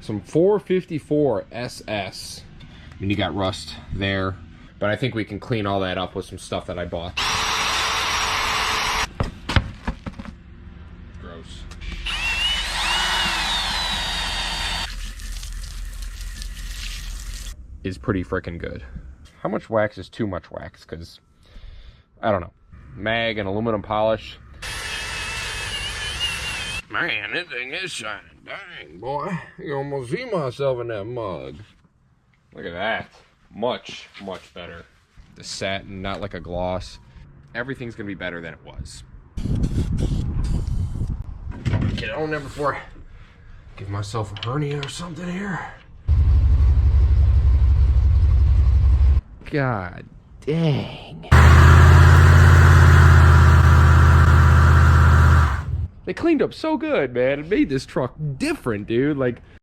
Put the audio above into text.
Some 454 SS. I mean, you got rust there, but I think we can clean all that up with some stuff that I bought. Gross. Is pretty freaking good. How much wax is too much wax? Because, I don't know. Mag and aluminum polish. Man, this thing is shining. Dang, boy. You almost see myself in that mug. Look at that. Much, much better. The satin, not like a gloss. Everything's going to be better than it was. Get on there before I give myself a hernia or something here. God dang. They cleaned up so good, man. It made this truck different, dude. Like,